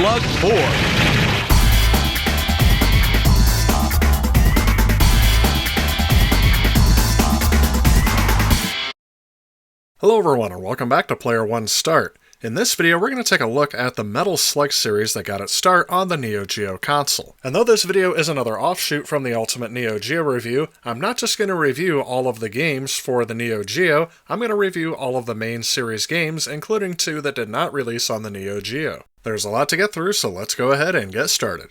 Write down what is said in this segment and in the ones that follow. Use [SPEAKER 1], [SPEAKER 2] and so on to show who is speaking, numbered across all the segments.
[SPEAKER 1] Slug 4.
[SPEAKER 2] Hello everyone and welcome back to Player One Start. In this video we're going to take a look at the Metal Slug series that got its start on the Neo Geo console. And though this video is another offshoot from the Ultimate Neo Geo review, I'm not just going to review all of the games for the Neo Geo, I'm going to review all of the main series games, including 2 that did not release on the Neo Geo. There's a lot to get through, so let's go ahead and get started.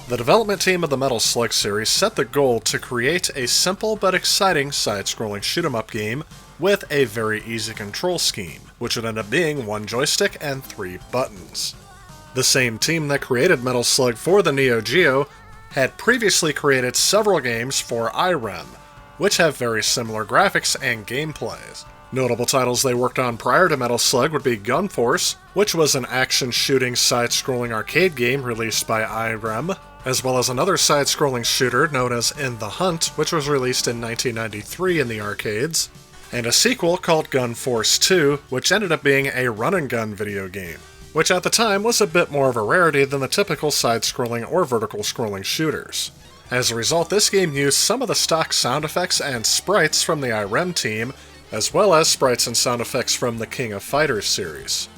[SPEAKER 2] The development team of the Metal Slug series set the goal to create a simple but exciting side-scrolling shoot-'em-up game with a very easy control scheme, which would end up being 1 joystick and 3 buttons. The same team that created Metal Slug for the Neo Geo had previously created several games for IREM, which have very similar graphics and gameplays. Notable titles they worked on prior to Metal Slug would be Gun Force, which was an action-shooting side-scrolling arcade game released by IREM, as well as another side-scrolling shooter known as In the Hunt, which was released in 1993 in the arcades, and a sequel called Gun Force 2, which ended up being a run-and-gun video game, which at the time was a bit more of a rarity than the typical side-scrolling or vertical-scrolling shooters. As a result, this game used some of the stock sound effects and sprites from the IREM team, as well as sprites and sound effects from the King of Fighters series.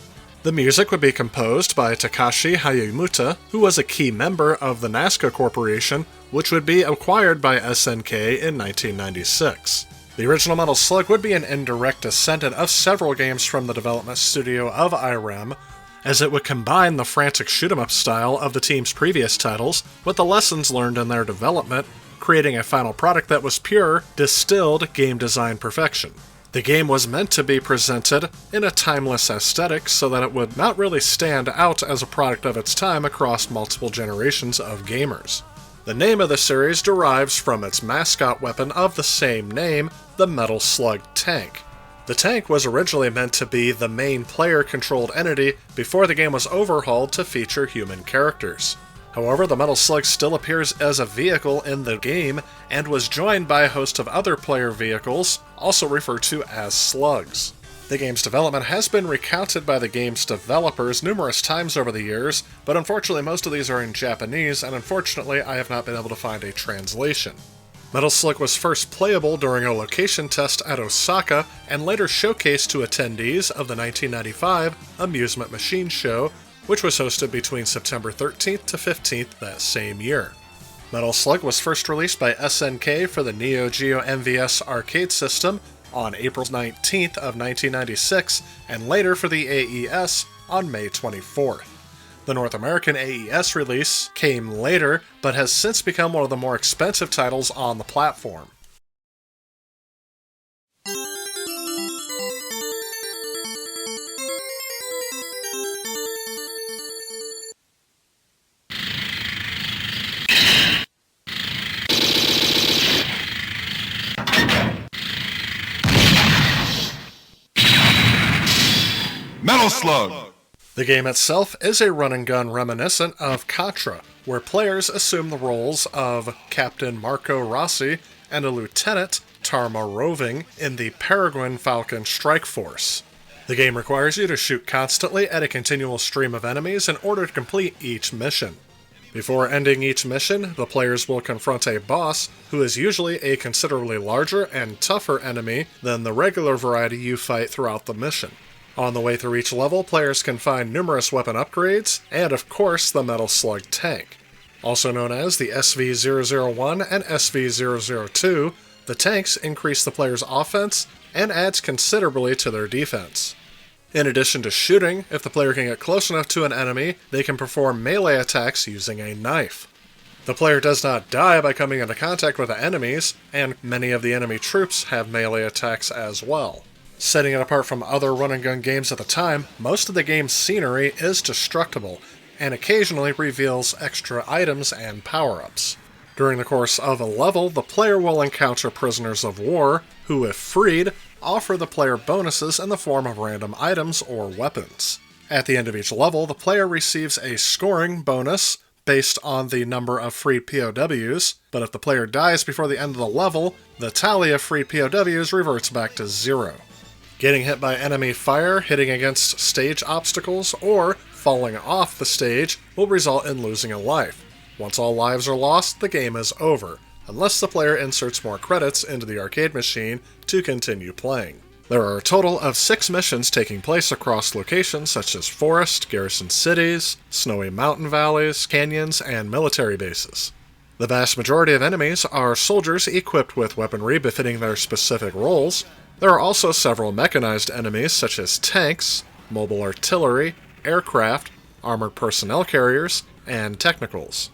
[SPEAKER 2] The music would be composed by Takashi Hayamuta, who was a key member of the Nazca Corporation, which would be acquired by SNK in 1996. The original Metal Slug would be an indirect descendant of several games from the development studio of IREM, as it would combine the frantic shoot-'em-up style of the team's previous titles with the lessons learned in their development, creating a final product that was pure, distilled game design perfection. The game was meant to be presented in a timeless aesthetic so that it would not really stand out as a product of its time across multiple generations of gamers. The name of the series derives from its mascot weapon of the same name, the Metal Slug tank. The tank was originally meant to be the main player-controlled entity before the game was overhauled to feature human characters. However, the Metal Slug still appears as a vehicle in the game and was joined by a host of other player vehicles, also referred to as slugs. The game's development has been recounted by the game's developers numerous times over the years, but unfortunately most of these are in Japanese, and unfortunately I have not been able to find a translation. Metal Slug was first playable during a location test at Osaka, and later showcased to attendees of the 1995 Amusement Machine Show, which was hosted between September 13th to 15th that same year. Metal Slug was first released by SNK for the Neo Geo MVS arcade system on April 19th of 1996, and later for the AES on May 24th. The North American AES release came later, but has since become one of the more expensive titles on the platform.
[SPEAKER 1] Metal Slug!
[SPEAKER 2] The game itself is a run-and-gun reminiscent of Contra, where players assume the roles of Captain Marco Rossi and a Lieutenant, Tarma Roving, in the Peregrine Falcon Strike Force. The game requires you to shoot constantly at a continual stream of enemies in order to complete each mission. Before ending each mission, the players will confront a boss, who is usually a considerably larger and tougher enemy than the regular variety you fight throughout the mission. On the way through each level, players can find numerous weapon upgrades, and of course the Metal Slug tank. Also known as the SV-001 and SV-002, the tanks increase the player's offense and adds considerably to their defense. In addition to shooting, if the player can get close enough to an enemy, they can perform melee attacks using a knife. The player does not die by coming into contact with the enemies, and many of the enemy troops have melee attacks as well. Setting it apart from other run-and-gun games at the time, most of the game's scenery is destructible, and occasionally reveals extra items and power-ups. During the course of a level, the player will encounter prisoners of war, who, if freed, offer the player bonuses in the form of random items or weapons. At the end of each level, the player receives a scoring bonus based on the number of freed POWs, but if the player dies before the end of the level, the tally of freed POWs reverts back to 0. Getting hit by enemy fire, hitting against stage obstacles, or falling off the stage will result in losing a life. Once all lives are lost, the game is over, unless the player inserts more credits into the arcade machine to continue playing. There are a total of 6 missions taking place across locations such as forest, garrison cities, snowy mountain valleys, canyons, and military bases. The vast majority of enemies are soldiers equipped with weaponry befitting their specific roles. There are also several mechanized enemies such as tanks, mobile artillery, aircraft, armored personnel carriers, and technicals.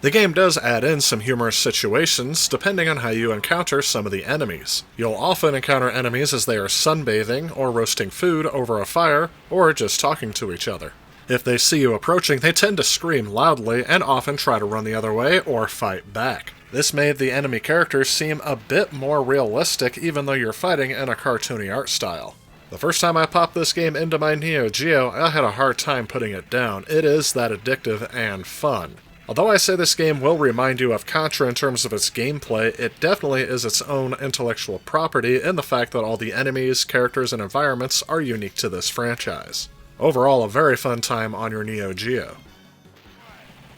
[SPEAKER 2] The game does add in some humorous situations depending on how you encounter some of the enemies. You'll often encounter enemies as they are sunbathing, or roasting food over a fire, or just talking to each other. If they see you approaching, they tend to scream loudly and often try to run the other way or fight back. This made the enemy characters seem a bit more realistic even though you're fighting in a cartoony art style. The first time I popped this game into my Neo Geo, I had a hard time putting it down. It is that addictive and fun. Although I say this game will remind you of Contra in terms of its gameplay, it definitely is its own intellectual property in the fact that all the enemies, characters, and environments are unique to this franchise. Overall, a very fun time on your Neo Geo.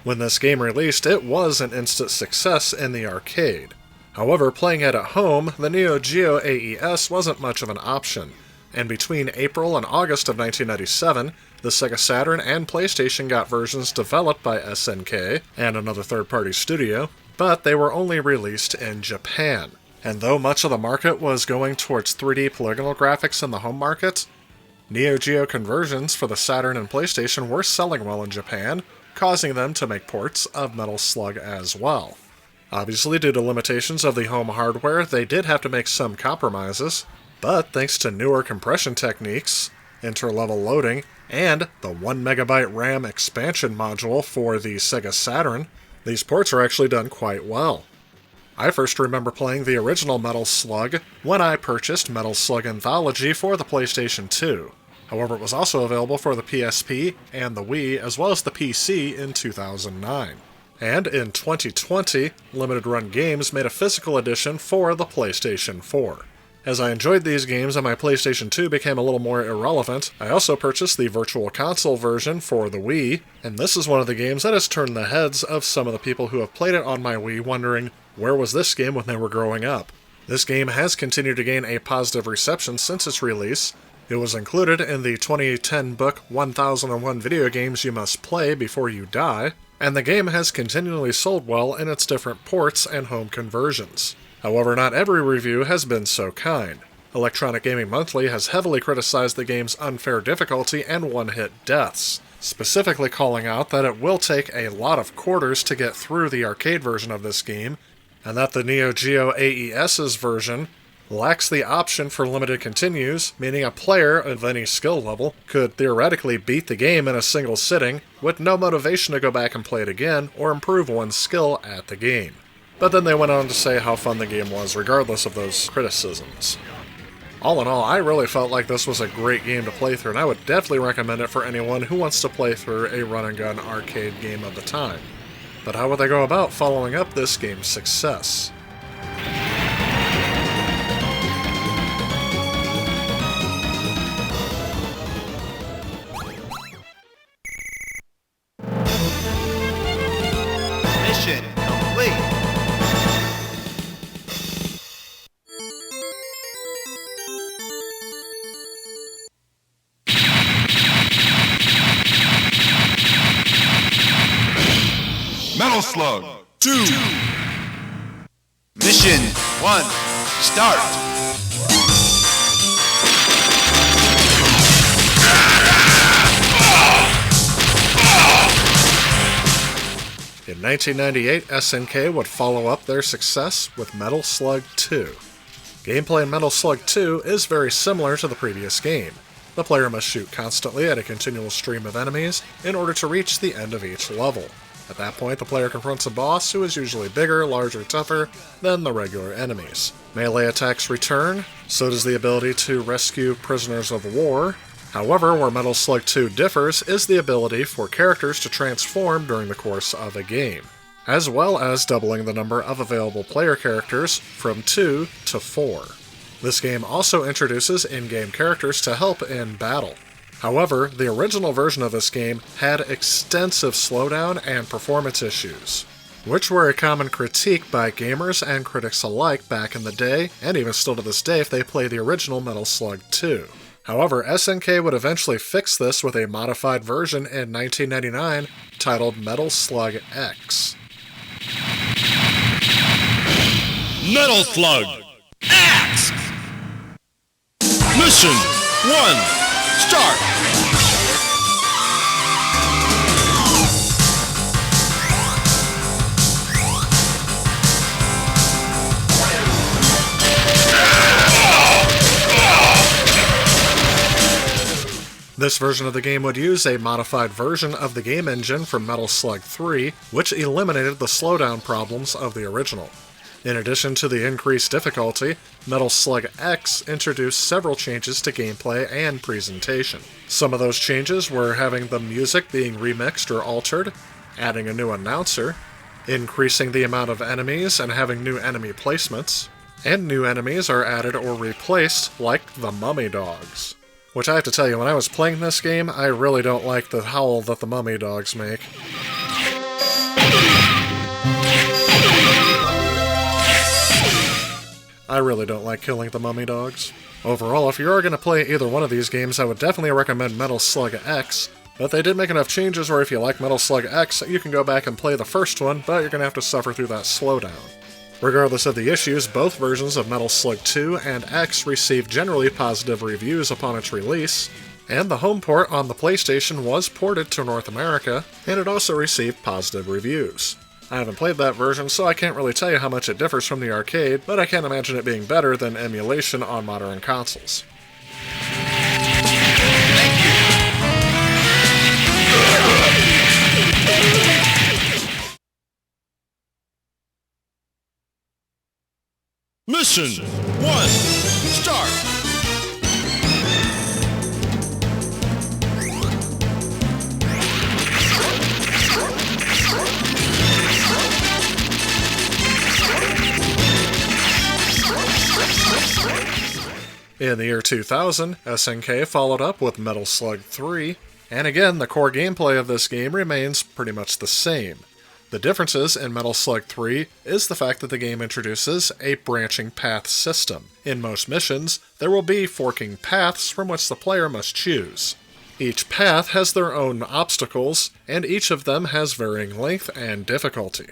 [SPEAKER 2] When this game released, it was an instant success in the arcade. However, playing it at home, the Neo Geo AES wasn't much of an option, and between April and August of 1997, the Sega Saturn and PlayStation got versions developed by SNK and another third-party studio, but they were only released in Japan. And though much of the market was going towards 3D polygonal graphics in the home market, Neo Geo conversions for the Saturn and PlayStation were selling well in Japan, causing them to make ports of Metal Slug as well. Obviously, due to limitations of the home hardware, they did have to make some compromises, but thanks to newer compression techniques, inter-level loading, and the 1MB RAM expansion module for the Sega Saturn, these ports are actually done quite well. I first remember playing the original Metal Slug when I purchased Metal Slug Anthology for the PlayStation 2. However, it was also available for the PSP and the Wii, as well as the PC in 2009. And in 2020, Limited Run Games made a physical edition for the PlayStation 4. As I enjoyed these games and my PlayStation 2 became a little more irrelevant, I also purchased the Virtual Console version for the Wii, and this is one of the games that has turned the heads of some of the people who have played it on my Wii wondering, where was this game when they were growing up? This game has continued to gain a positive reception since its release. It was included in the 2010 book 1001 Video Games You Must Play Before You Die, and the game has continually sold well in its different ports and home conversions. However, not every review has been so kind. Electronic Gaming Monthly has heavily criticized the game's unfair difficulty and one-hit deaths, specifically calling out that it will take a lot of quarters to get through the arcade version of this game, and that the Neo Geo AES's version lacks the option for limited continues, meaning a player of any skill level could theoretically beat the game in a single sitting with no motivation to go back and play it again or improve one's skill at the game. But then they went on to say how fun the game was regardless of those criticisms. All in all, I really felt like this was a great game to play through, and I would definitely recommend it for anyone who wants to play through a run-and-gun arcade game of the time. But how would they go about following up this game's success?
[SPEAKER 3] Mission complete.
[SPEAKER 1] Metal Slug 2.
[SPEAKER 3] Mission 1. Start.
[SPEAKER 2] In 1998, SNK would follow up their success with Metal Slug 2. Gameplay in Metal Slug 2 is very similar to the previous game. The player must shoot constantly at a continual stream of enemies in order to reach the end of each level. At that point, the player confronts a boss who is usually bigger, larger, tougher than the regular enemies. Melee attacks return, so does the ability to rescue prisoners of war, However, where Metal Slug 2 differs is the ability for characters to transform during the course of a game, as well as doubling the number of available player characters from 2 to 4. This game also introduces in-game characters to help in battle. However, the original version of this game had extensive slowdown and performance issues, which were a common critique by gamers and critics alike back in the day, and even still to this day if they play the original Metal Slug 2. However, SNK would eventually fix this with a modified version in 1999 titled Metal Slug X.
[SPEAKER 1] Metal Slug X! Mission 1. Start!
[SPEAKER 2] This version of the game would use a modified version of the game engine from Metal Slug 3, which eliminated the slowdown problems of the original. In addition to the increased difficulty, Metal Slug X introduced several changes to gameplay and presentation. Some of those changes were having the music being remixed or altered, adding a new announcer, increasing the amount of enemies and having new enemy placements, and new enemies are added or replaced, like the mummy dogs. Which I have to tell you, when I was playing this game, I really don't like the howl that the mummy dogs make. I really don't like killing the mummy dogs. Overall, if you are going to play either one of these games, I would definitely recommend Metal Slug X, but they did make enough changes where if you like Metal Slug X, you can go back and play the first one, but you're going to have to suffer through that slowdown. Regardless of the issues, both versions of Metal Slug 2 and X received generally positive reviews upon its release, and the home port on the PlayStation was ported to North America, and it also received positive reviews. I haven't played that version, so I can't really tell you how much it differs from the arcade, but I can't imagine it being better than emulation on modern consoles.
[SPEAKER 1] Mission 1. Start!
[SPEAKER 2] In the year 2000, SNK followed up with Metal Slug 3, and again, the core gameplay of this game remains pretty much the same. The differences in Metal Slug 3 is the fact that the game introduces a branching path system. In most missions, there will be forking paths from which the player must choose. Each path has their own obstacles, and each of them has varying length and difficulty.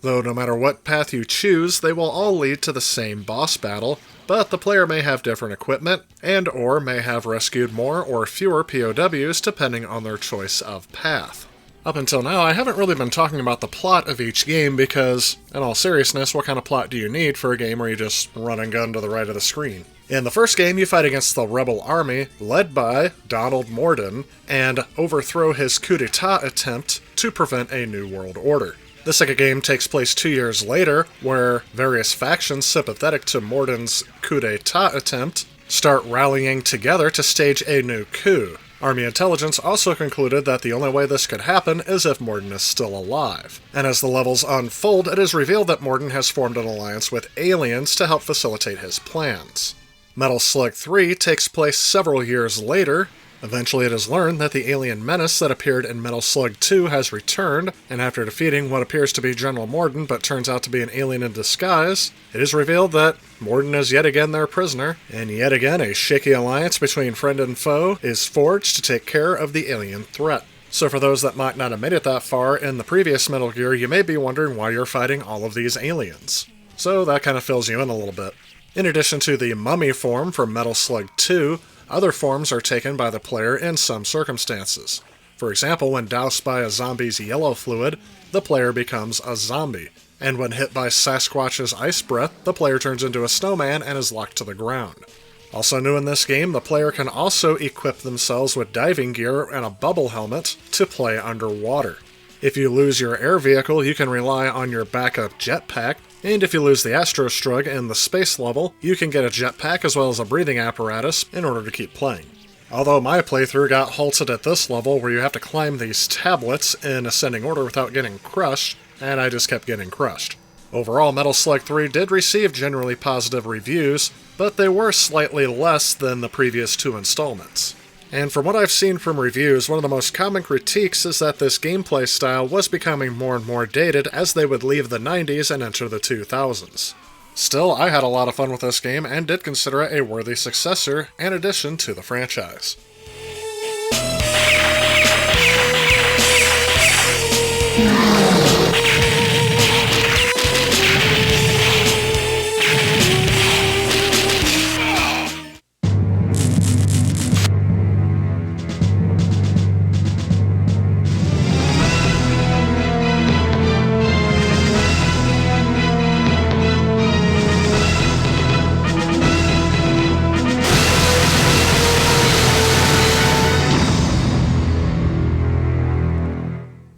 [SPEAKER 2] Though no matter what path you choose, they will all lead to the same boss battle, but the player may have different equipment, and/or may have rescued more or fewer POWs depending on their choice of path. Up until now, I haven't really been talking about the plot of each game because, in all seriousness, what kind of plot do you need for a game where you just run and gun to the right of the screen? In the first game, you fight against the rebel army, led by Donald Morden, and overthrow his coup d'etat attempt to prevent a new world order. The second game takes place 2 years later, where various factions sympathetic to Morden's coup d'etat attempt start rallying together to stage a new coup. Army intelligence also concluded that the only way this could happen is if Morden is still alive. And as the levels unfold, it is revealed that Morden has formed an alliance with aliens to help facilitate his plans. Metal Slug 3 takes place several years later. Eventually it is learned that the alien menace that appeared in Metal Slug 2 has returned, and after defeating what appears to be General Morden but turns out to be an alien in disguise, it is revealed that Morden is yet again their prisoner, and yet again a shaky alliance between friend and foe is forged to take care of the alien threat. So for those that might not have made it that far in the previous Metal Gear, you may be wondering why you're fighting all of these aliens. So that kind of fills you in a little bit. In addition to the mummy form from Metal Slug 2, other forms are taken by the player in some circumstances. For example, when doused by a zombie's yellow fluid, the player becomes a zombie. And when hit by Sasquatch's ice breath, the player turns into a snowman and is locked to the ground. Also new in this game, the player can also equip themselves with diving gear and a bubble helmet to play underwater. If you lose your air vehicle, you can rely on your backup jetpack, and if you lose the Astro Strug in the space level, you can get a jetpack as well as a breathing apparatus in order to keep playing. Although my playthrough got halted at this level where you have to climb these tablets in ascending order without getting crushed, and I just kept getting crushed. Overall, Metal Slug 3 did receive generally positive reviews, but they were slightly less than the previous 2 installments. And from what I've seen from reviews, one of the most common critiques is that this gameplay style was becoming more and more dated as they would leave the 90s and enter the 2000s. Still, I had a lot of fun with this game and did consider it a worthy successor and addition to the franchise.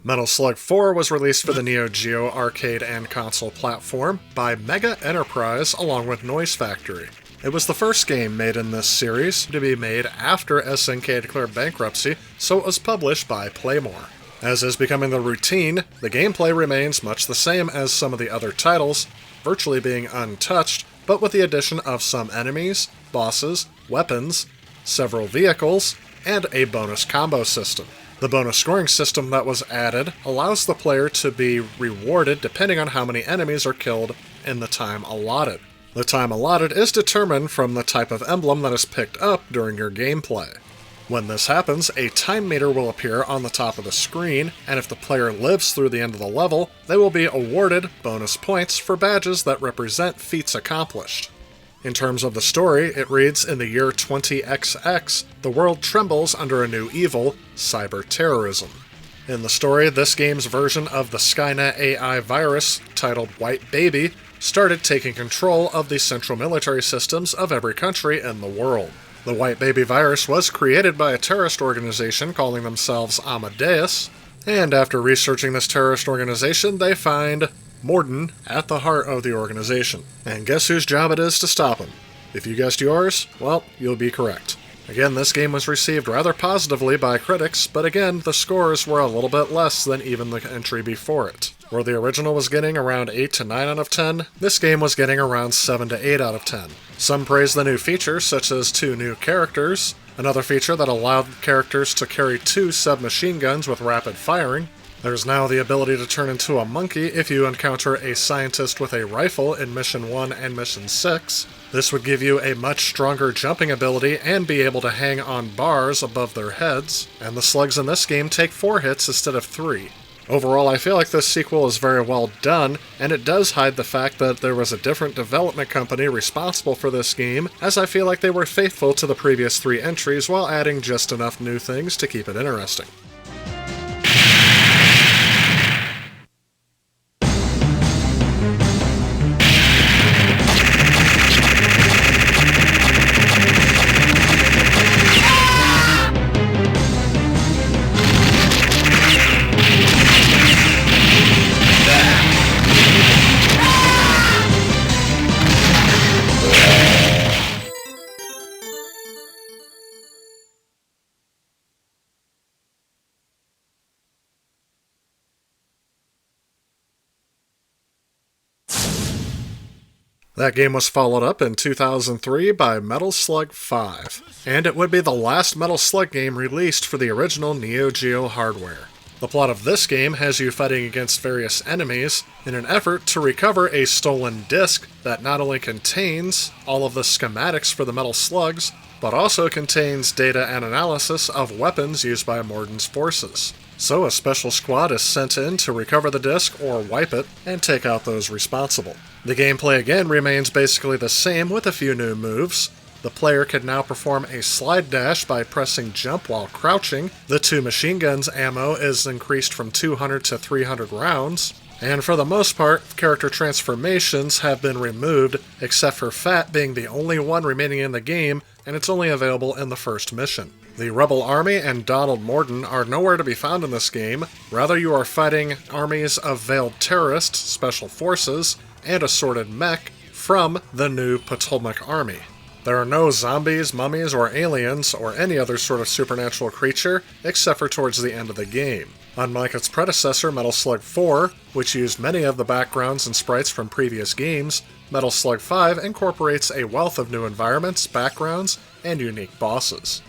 [SPEAKER 2] Metal Slug 4 was released for the Neo Geo arcade and console platform by Mega Enterprise along with Noise Factory. It was the first game made in this series to be made after SNK declared bankruptcy, so it was published by Playmore. As is becoming the routine, the gameplay remains much the same as some of the other titles, virtually being untouched, but with the addition of some enemies, bosses, weapons, several vehicles, and a bonus combo system. The bonus scoring system that was added allows the player to be rewarded depending on how many enemies are killed in the time allotted. The time allotted is determined from the type of emblem that is picked up during your gameplay. When this happens, a time meter will appear on the top of the screen, and if the player lives through the end of the level, they will be awarded bonus points for badges that represent feats accomplished. In terms of the story, it reads, in the year 20XX, the world trembles under a new evil, cyber terrorism. In the story, this game's version of the Skynet AI virus, titled White Baby, started taking control of the central military systems of every country in the world. The White Baby virus was created by a terrorist organization calling themselves Amadeus, and after researching this terrorist organization, they find Morden at the heart of the organization. And guess whose job it is to stop him? If you guessed yours, well, you'll be correct. Again, this game was received rather positively by critics, but again, the scores were a little bit less than even the entry before it. Where the original was getting around 8 to 9 out of 10, this game was getting around 7 to 8 out of 10. Some praised the new features, such as 2 new characters, another feature that allowed characters to carry 2 submachine guns with rapid firing. There's now the ability to turn into a monkey if you encounter a scientist with a rifle in Mission 1 and Mission 6. This would give you a much stronger jumping ability and be able to hang on bars above their heads, and the slugs in this game take 4 hits instead of 3. Overall, I feel like this sequel is very well done, and it does hide the fact that there was a different development company responsible for this game, as I feel like they were faithful to the previous 3 entries while adding just enough new things to keep it interesting. That game was followed up in 2003 by Metal Slug 5, and it would be the last Metal Slug game released for the original Neo Geo hardware. The plot of this game has you fighting against various enemies in an effort to recover a stolen disc that not only contains all of the schematics for the Metal Slugs, but also contains data and analysis of weapons used by Morden's forces. So a special squad is sent in to recover the disc or wipe it and take out those responsible. The gameplay again remains basically the same with a few new moves. The player can now perform a slide dash by pressing jump while crouching. The 2 machine guns ammo is increased from 200 to 300 rounds. And for the most part, character transformations have been removed, except for Fat being the only one remaining in the game, and it's only available in the first mission. The Rebel Army and Donald Morden are nowhere to be found in this game. Rather, you are fighting armies of veiled terrorists, special forces, and assorted mech from the new Potomac Army. There are no zombies, mummies, or aliens, or any other sort of supernatural creature, except for towards the end of the game. Unlike its predecessor, Metal Slug 4, which used many of the backgrounds and sprites from previous games, Metal Slug 5 incorporates a wealth of new environments, backgrounds, and unique bosses.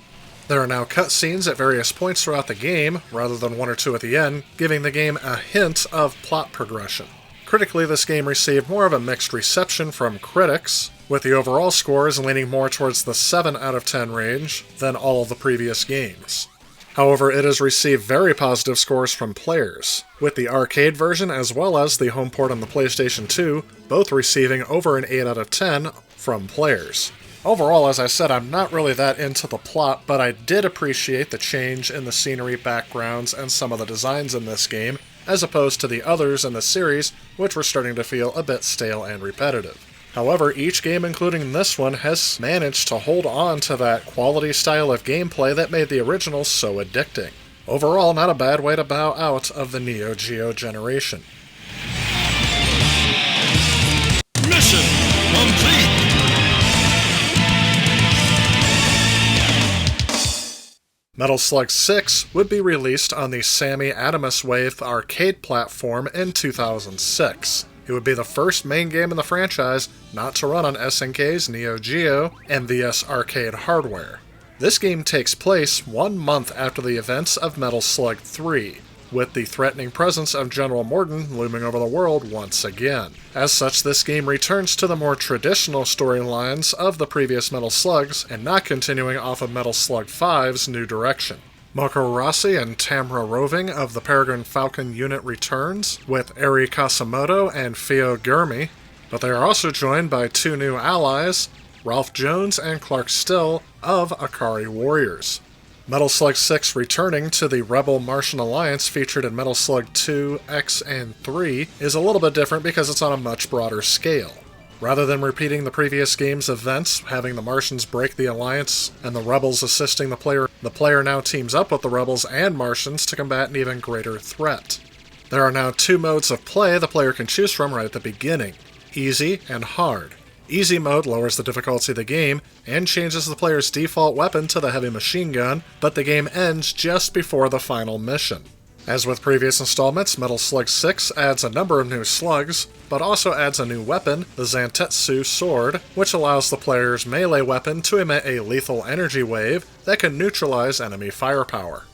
[SPEAKER 2] There are now cutscenes at various points throughout the game, rather than one or two at the end, giving the game a hint of plot progression. Critically, this game received more of a mixed reception from critics, with the overall scores leaning more towards the 7 out of 10 range than all of the previous games. However, it has received very positive scores from players, with the arcade version as well as the home port on the PlayStation 2 both receiving over an 8 out of 10 from players. Overall, as I said, I'm not really that into the plot, but I did appreciate the change in the scenery, backgrounds, and some of the designs in this game, as opposed to the others in the series, which were starting to feel a bit stale and repetitive. However, each game, including this one, has managed to hold on to that quality style of gameplay that made the original so addicting. Overall, not a bad way to bow out of the Neo Geo generation.
[SPEAKER 1] Mission complete.
[SPEAKER 2] Metal Slug 6 would be released on the Sammy Adamus Wave arcade platform in 2006. It would be the first main game in the franchise not to run on SNK's Neo Geo MVS arcade hardware. This game takes place 1 month after the events of Metal Slug 3, with the threatening presence of General Morden looming over the world once again. As such, this game returns to the more traditional storylines of the previous Metal Slugs and not continuing off of Metal Slug 5's new direction. Moko Rossi and Tamra Roving of the Peregrine Falcon unit returns, with Eri Kasamoto and Fio Gurmi, but they are also joined by 2 new allies, Ralph Jones and Clark Still of Akari Warriors. Metal Slug 6 returning to the Rebel Martian Alliance featured in Metal Slug 2, X, and 3 is a little bit different because it's on a much broader scale. Rather than repeating the previous game's events, having the Martians break the Alliance and the Rebels assisting the player now teams up with the Rebels and Martians to combat an even greater threat. There are now 2 modes of play the player can choose from right at the beginning, easy and hard. Easy mode lowers the difficulty of the game and changes the player's default weapon to the heavy machine gun, but the game ends just before the final mission. As with previous installments, Metal Slug 6 adds a number of new slugs, but also adds a new weapon, the Zantetsu Sword, which allows the player's melee weapon to emit a lethal energy wave that can neutralize enemy firepower.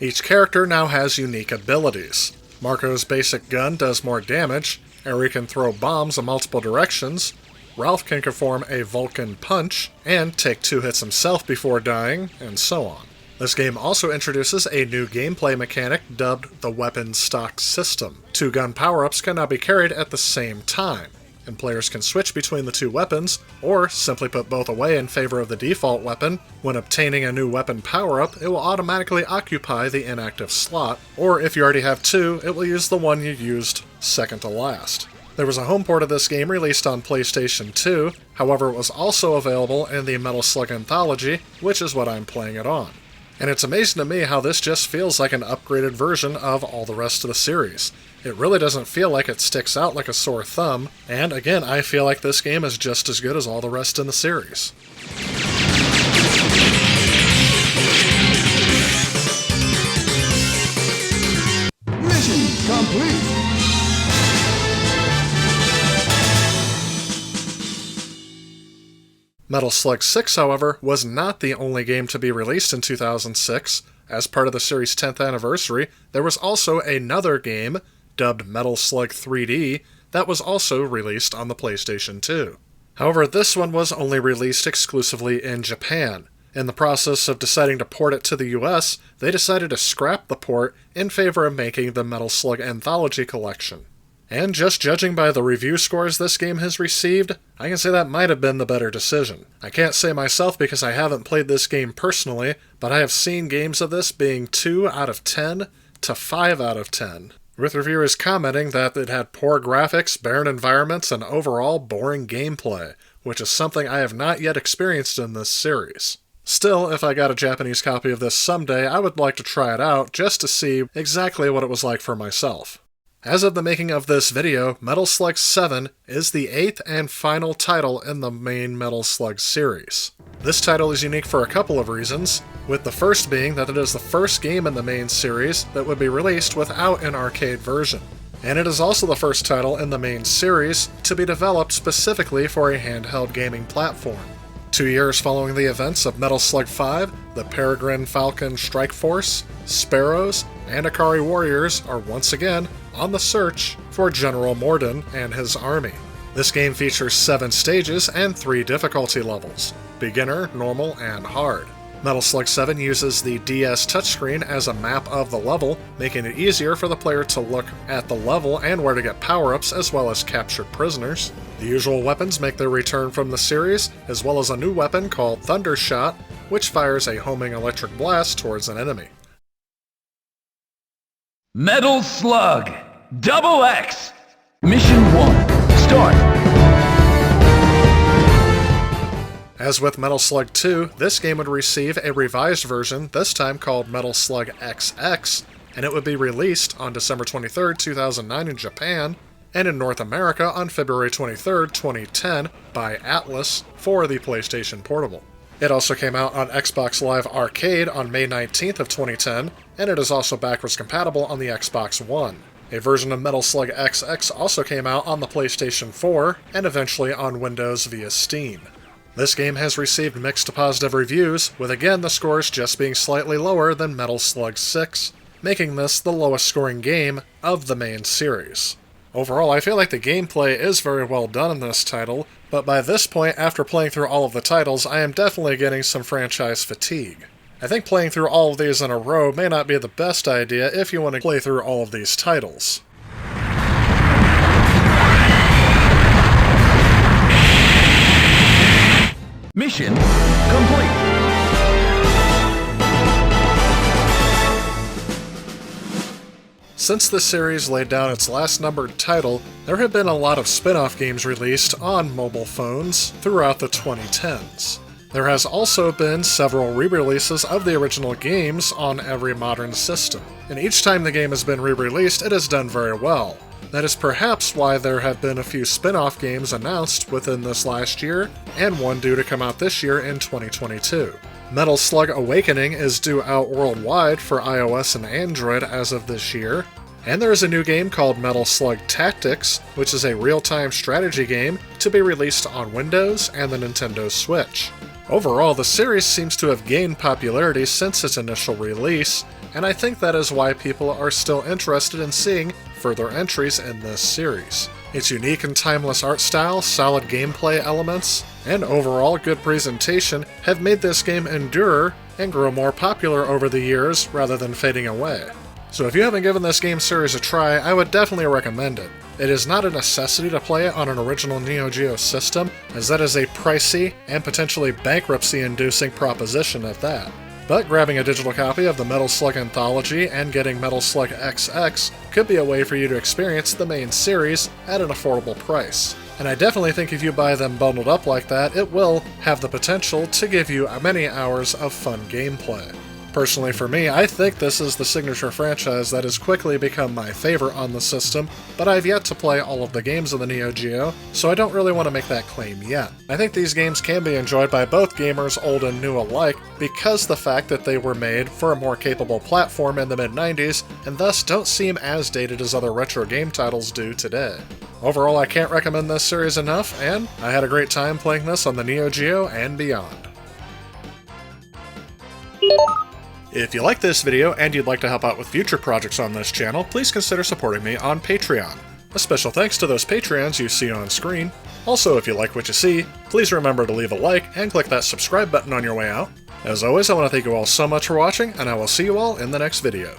[SPEAKER 2] Each character now has unique abilities. Marco's basic gun does more damage, Eri can throw bombs in multiple directions, Ralph can perform a Vulcan punch, and take 2 hits himself before dying, and so on. This game also introduces a new gameplay mechanic dubbed the Weapon Stock System. 2 gun power-ups can now be carried at the same time, and players can switch between the 2 weapons, or simply put both away in favor of the default weapon. When obtaining a new weapon power-up, it will automatically occupy the inactive slot, or if you already have 2, it will use the one you used second to last. There was a home port of this game released on PlayStation 2, however it was also available in the Metal Slug Anthology, which is what I'm playing it on. And it's amazing to me how this just feels like an upgraded version of all the rest of the series. It really doesn't feel like it sticks out like a sore thumb, and again, I feel like this game is just as good as all the rest in the series.
[SPEAKER 4] Mission complete!
[SPEAKER 2] Metal Slug 6, however, was not the only game to be released in 2006. As part of the series' 10th anniversary, there was also another game, dubbed Metal Slug 3D, that was also released on the PlayStation 2. However, this one was only released exclusively in Japan. In the process of deciding to port it to the US, they decided to scrap the port in favor of making the Metal Slug Anthology Collection. And just judging by the review scores this game has received, I can say that might have been the better decision. I can't say myself because I haven't played this game personally, but I have seen games of this being 2 out of 10 to 5 out of 10, with reviewers commenting that it had poor graphics, barren environments, and overall boring gameplay, which is something I have not yet experienced in this series. Still, if I got a Japanese copy of this someday, I would like to try it out just to see exactly what it was like for myself. As of the making of this video, Metal Slug 7 is the 8th and final title in the main Metal Slug series. This title is unique for a couple of reasons, with the first being that it is the first game in the main series that would be released without an arcade version. And it is also the first title in the main series to be developed specifically for a handheld gaming platform. 2 years following the events of Metal Slug 5, the Peregrine Falcon Strike Force, Sparrows, and Akari Warriors are once again on the search for General Morden and his army. This game features 7 stages and 3 difficulty levels: beginner, normal, and hard. Metal Slug 7 uses the DS touchscreen as a map of the level, making it easier for the player to look at the level and where to get power-ups, as well as captured prisoners. The usual weapons make their return from the series, as well as a new weapon called Thundershot, which fires a homing electric blast towards an enemy.
[SPEAKER 5] Metal Slug XX Mission 1, start!
[SPEAKER 2] As with Metal Slug 2, this game would receive a revised version, this time called Metal Slug XX, and it would be released on December 23, 2009 in Japan, and in North America on February 23, 2010 by Atlas for the PlayStation Portable. It also came out on Xbox Live Arcade on May 19th of 2010, and it is also backwards compatible on the Xbox One. A version of Metal Slug XX also came out on the PlayStation 4, and eventually on Windows via Steam. This game has received mixed to positive reviews, with again the scores just being slightly lower than Metal Slug 6, making this the lowest scoring game of the main series. Overall, I feel like the gameplay is very well done in this title, but by this point, after playing through all of the titles, I am definitely getting some franchise fatigue. I think playing through all of these in a row may not be the best idea if you want to play through all of these titles.
[SPEAKER 5] Mission complete!
[SPEAKER 2] Since the series laid down its last numbered title, there have been a lot of spin-off games released on mobile phones throughout the 2010s. There has also been several re-releases of the original games on every modern system, and each time the game has been re-released, it has done very well. That is perhaps why there have been a few spin-off games announced within this last year, and one due to come out this year in 2022. Metal Slug Awakening is due out worldwide for iOS and Android as of this year, and there is a new game called Metal Slug Tactics, which is a real-time strategy game to be released on Windows and the Nintendo Switch. Overall, the series seems to have gained popularity since its initial release, and I think that is why people are still interested in seeing further entries in this series. Its unique and timeless art style, solid gameplay elements, and overall good presentation have made this game endure and grow more popular over the years rather than fading away. So if you haven't given this game series a try, I would definitely recommend it. It is not a necessity to play it on an original Neo Geo system, as that is a pricey and potentially bankruptcy-inducing proposition at that. But grabbing a digital copy of the Metal Slug Anthology and getting Metal Slug XX could be a way for you to experience the main series at an affordable price. And I definitely think if you buy them bundled up like that, it will have the potential to give you many hours of fun gameplay. Personally for me, I think this is the signature franchise that has quickly become my favorite on the system, but I've yet to play all of the games of the Neo Geo, so I don't really want to make that claim yet. I think these games can be enjoyed by both gamers old and new alike because the fact that they were made for a more capable platform in the mid-90s and thus don't seem as dated as other retro game titles do today. Overall, I can't recommend this series enough, and I had a great time playing this on the Neo Geo and beyond. If you like this video and you'd like to help out with future projects on this channel, please consider supporting me on Patreon. A special thanks to those Patreons you see on screen. Also, if you like what you see, please remember to leave a like and click that subscribe button on your way out. As always, I want to thank you all so much for watching, and I will see you all in the next video.